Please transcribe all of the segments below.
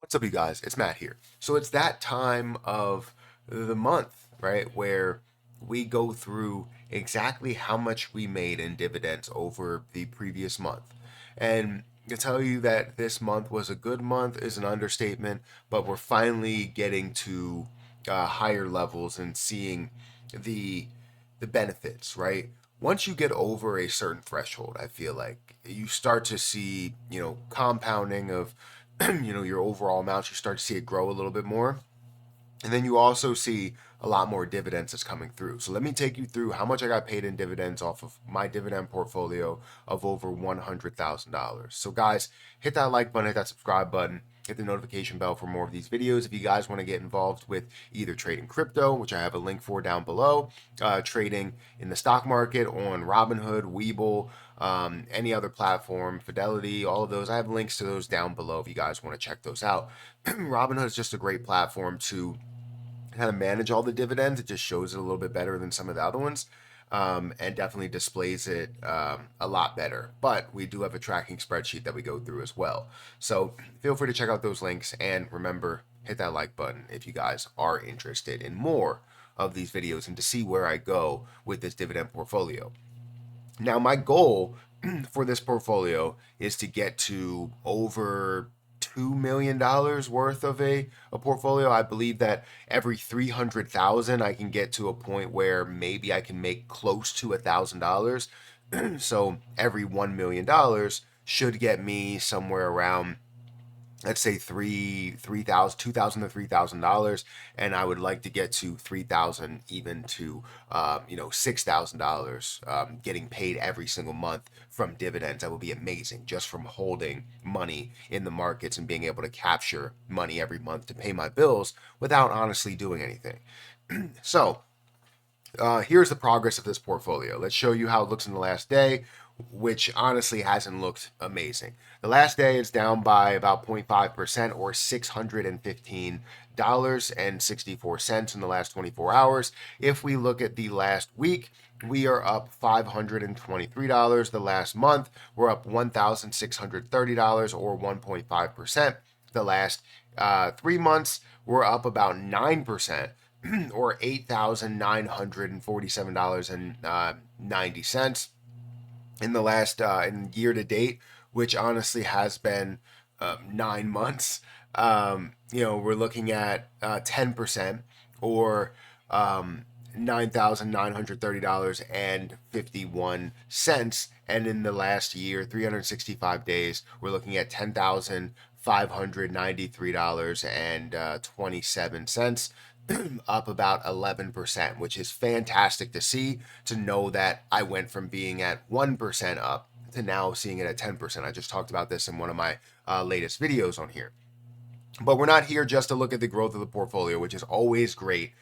What's up, you guys? It's Matt here. So it's that time of the month, right, where we go through exactly how much we made in dividends over the previous month. And to tell you that this month was a good month is an understatement, but we're finally getting to higher levels and seeing the the benefits, right? Once you get over a certain threshold, I feel like you start to see, compounding of your overall amount. You start to see it grow a little bit more, and then you also see a lot more dividends that's coming through. So let me take you through how much I got paid in dividends off of my dividend portfolio of over $100,000. So guys, hit that like button, hit that subscribe button, hit the notification bell for more of these videos. If you guys want to get involved with either trading crypto, which I have a link for down below, trading in the stock market on Robinhood, Webull, any other platform, Fidelity, all of those. I have links to those down below if you guys want to check those out. Robinhood is just a great platform to kind of manage all the dividends. It just shows it a little bit better than some of the other ones. And definitely displays it a lot better. But we do have a tracking spreadsheet that we go through as well. So feel free to check out those links. And remember, hit that like button if you guys are interested in more of these videos and to see where I go with this dividend portfolio. Now, my goal for this portfolio is to get to over $2 million worth of a portfolio. I believe that every 300,000 I can get to a point where maybe I can make close to $1,000. So every $1 million should get me somewhere around, let's say, 2,000 to $3,000, and I would like to get to 3,000, even to $6,000, getting paid every single month from dividends. That would be amazing, just from holding money in the markets and being able to capture money every month to pay my bills without honestly doing anything. So here's the progress of this portfolio. Let's show you how it looks in the last day, which honestly hasn't looked amazing. The last day is down by about 0.5%, or $615.64 in the last 24 hours. If we look at the last week, we are up $523. The last month, we're up $1,630, or 1.5%. The last 3 months, we're up about 9%, or $8,947.90 in the last in year to date, which honestly has been 9 months. We're looking at 10%, or $9,930.51. And in the last year, 365 days, we're looking at $10,593.27, up about 11%, which is fantastic to see, to know that I went from being at 1% up to now seeing it at 10%. I just talked about this in one of my latest videos on here. But we're not here just to look at the growth of the portfolio, which is always great,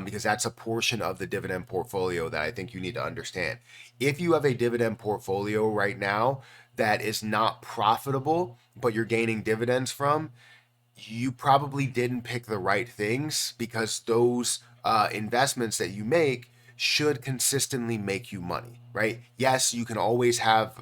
because that's a portion of the dividend portfolio that I think you need to understand. If you have a dividend portfolio right now that is not profitable, but you're gaining dividends from, you probably didn't pick the right things, because those investments that you make should consistently make you money, right? Yes, you can always have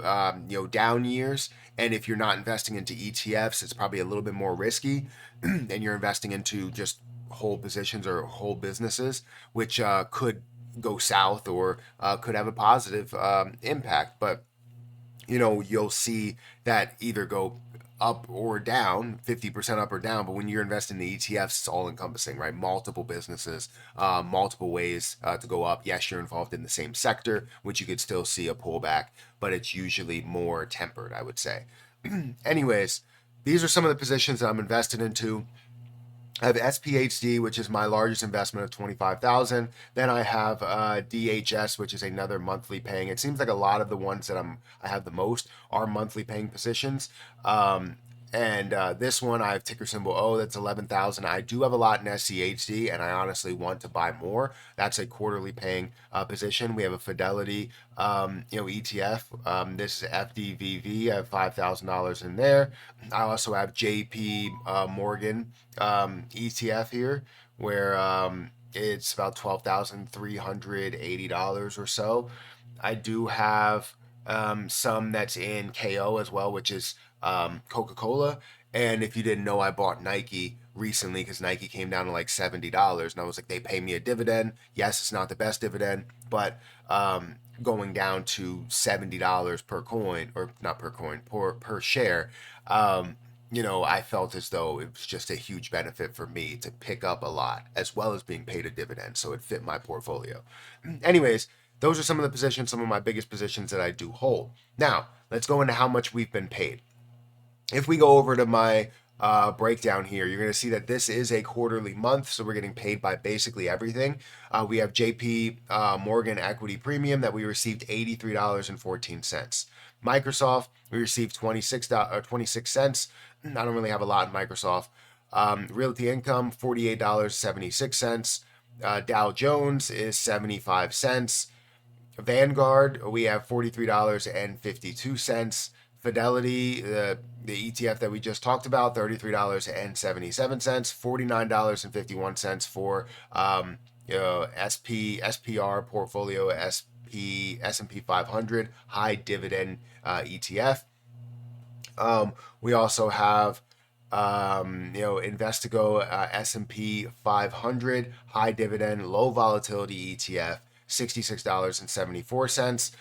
down years, and if you're not investing into ETFs, it's probably a little bit more risky, and you're investing into just whole positions or whole businesses, which could go south, or could have a positive impact. But you'll see that either go up or down, 50% up or down. But when you're investing in the ETFs, it's all encompassing, right? Multiple businesses, multiple ways to go up. Yes, you're involved in the same sector, which you could still see a pullback, but it's usually more tempered, I would say. Anyways, these are some of the positions that I'm invested into. I have SPHD, which is my largest investment of 25,000. Then I have DHS, which is another monthly paying. It seems like a lot of the ones that I have the most are monthly paying positions. And this one, I have ticker symbol O. That's 11,000. I do have a lot in SCHD, and I honestly want to buy more. That's a quarterly paying position. We have a Fidelity, ETF. This is FDVV. I have $5,000 in there. I also have JP Morgan ETF here, where it's about $12,380 or so. I do have some that's in KO as well, which is Coca-Cola, And if you didn't know, I bought Nike recently because Nike came down to like $70, and I was like, they pay me a dividend. Yes, it's not the best dividend, but going down to $70 per coin, or not per coin, per share, um, I felt as though it was just a huge benefit for me to pick up a lot as well as being paid a dividend. So it fit my portfolio. Anyways, those are some of the positions, some of my biggest positions that I do hold. Now, let's go into how much we've been paid. If we go over to my breakdown here, you're going to see that this is a quarterly month, so we're getting paid by basically everything. We have JP Morgan Equity Premium that we received $83.14. Microsoft, we received 26 cents. I don't really have a lot in Microsoft. Realty Income, $48.76. Dow Jones is 75 cents. Vanguard, we have $43.52. Fidelity, the ETF that we just talked about, $33.77, $49.51 for SPR portfolio, S&P 500 high dividend ETF. We also have Investigo S&P 500 high dividend low volatility ETF, $66.74.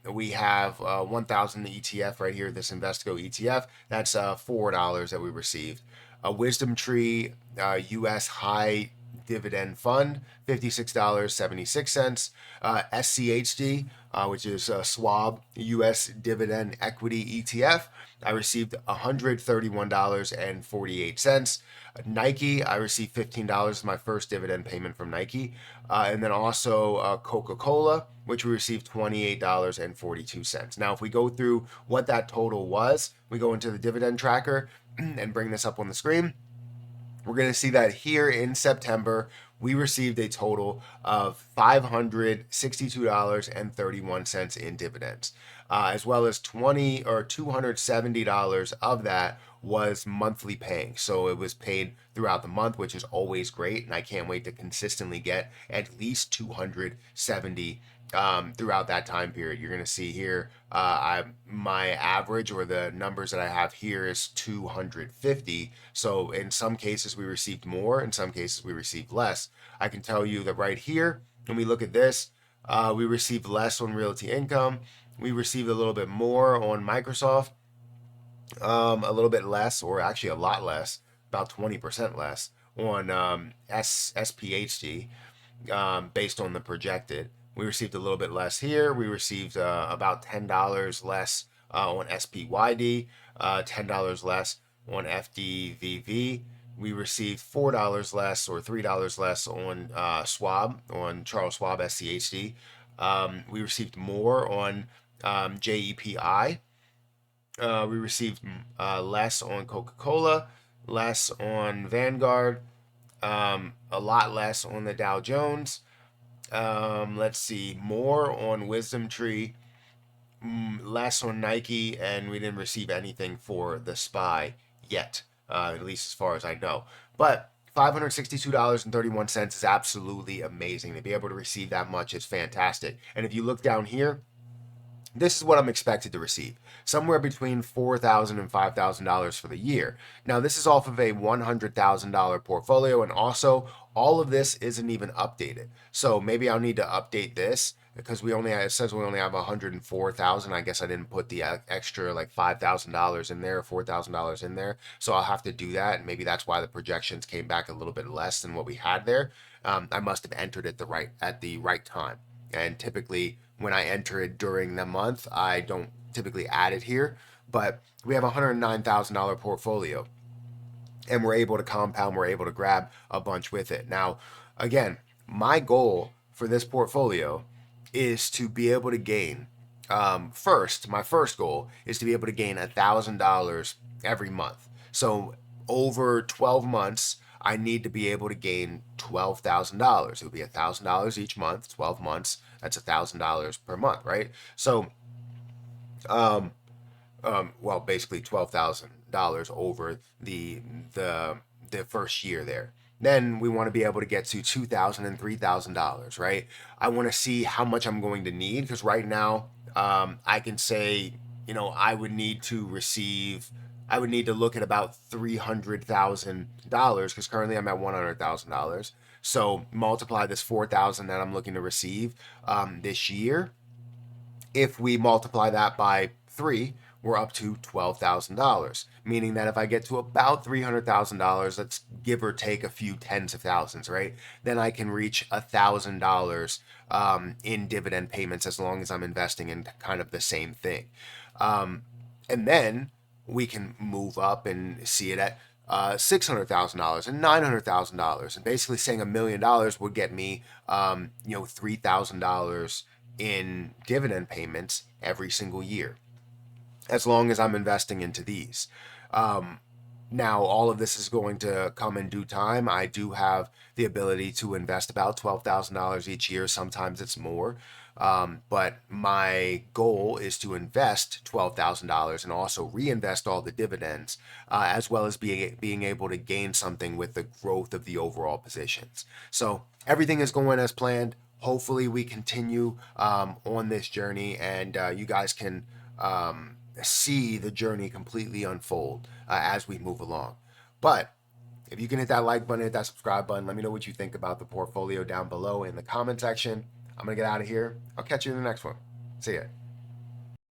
We have 1,000 ETF right here, this Investigo ETF. That's $4 that we received. A Wisdom Tree US High Dividend Fund, $56.76. SCHD, which is Schwab US Dividend Equity ETF, I received $131.48. Nike, I received $15, my first dividend payment from Nike. And then also Coca-Cola, which we received $28.42. Now, if we go through what that total was, we go into the dividend tracker and bring this up on the screen. We're going to see that here in September, we received a total of $562.31 in dividends, as well as $270 of that was monthly paying. So it was paid throughout the month, which is always great, and I can't wait to consistently get at least 270 throughout that time period. You're going to see here, my average, or the numbers that I have here, is 250. So in some cases we received more, in some cases we received less. I can tell you that right here, when we look at this, we received less on Realty Income. We received a little bit more on Microsoft, a little bit less, or actually a lot less, about 20% less on SPHD, based on the projected. We received a little bit less here. We received about $10 less on SPYD, $10 less on FDVV. We received $4 less, or $3 less on Schwab, on Charles Schwab SCHD. We received more on JEPI. We received less on Coca-Cola, less on Vanguard, a lot less on the Dow Jones. Let's see, more on Wisdom Tree, less on Nike, and we didn't receive anything for the SPY yet, at least as far as I know. But $562.31 is absolutely amazing. To be able to receive that much is fantastic. And if you look down here, this is what I'm expected to receive, somewhere between $4,000 and $5,000 for the year. Now, this is off of a $100,000 portfolio, and also all of this isn't even updated. So maybe I'll need to update this, because it says we only have 104,000. I guess I didn't put the extra like $5,000 in there, $4,000 in there. So I'll have to do that, and maybe that's why the projections came back a little bit less than what we had there. I must have entered it at the right time. And typically, when I enter it during the month, I don't typically add it here. But we have a $109,000 portfolio, and we're able to compound, we're able to grab a bunch with it. Now, again, my goal for this portfolio is to be able to gain, my first goal is to be able to gain $1,000 every month. So over 12 months, I need to be able to gain $12,000. It would be $1,000 each month, 12 months. That's $1,000 per month, right? So, well, basically $12,000 over the first year there. Then we want to be able to get to $2,000 and $3,000, right? I want to see how much I'm going to need, because right now, I can say, I would need to receive, I would need to look at about $300,000 because currently I'm at $100,000. So multiply this 4,000 that I'm looking to receive this year. If we multiply that by 3, we're up to $12,000, meaning that if I get to about $300,000, let's give or take a few tens of thousands, right? Then I can reach $1,000 in dividend payments as long as I'm investing in kind of the same thing. And then we can move up and see it at $600,000 and $900,000, and basically saying $1,000,000 would get me, $3,000 in dividend payments every single year, as long as I'm investing into these. Now, all of this is going to come in due time. I do have the ability to invest about $12,000 each year. Sometimes it's more. But my goal is to invest $12,000 and also reinvest all the dividends, as well as being able to gain something with the growth of the overall positions. So everything is going as planned. Hopefully, we continue on this journey, and you guys can see the journey completely unfold as we move along. But if you can hit that like button, hit that subscribe button, let me know what you think about the portfolio down below in the comment section. I'm going to get out of here. I'll catch you in the next one. See ya.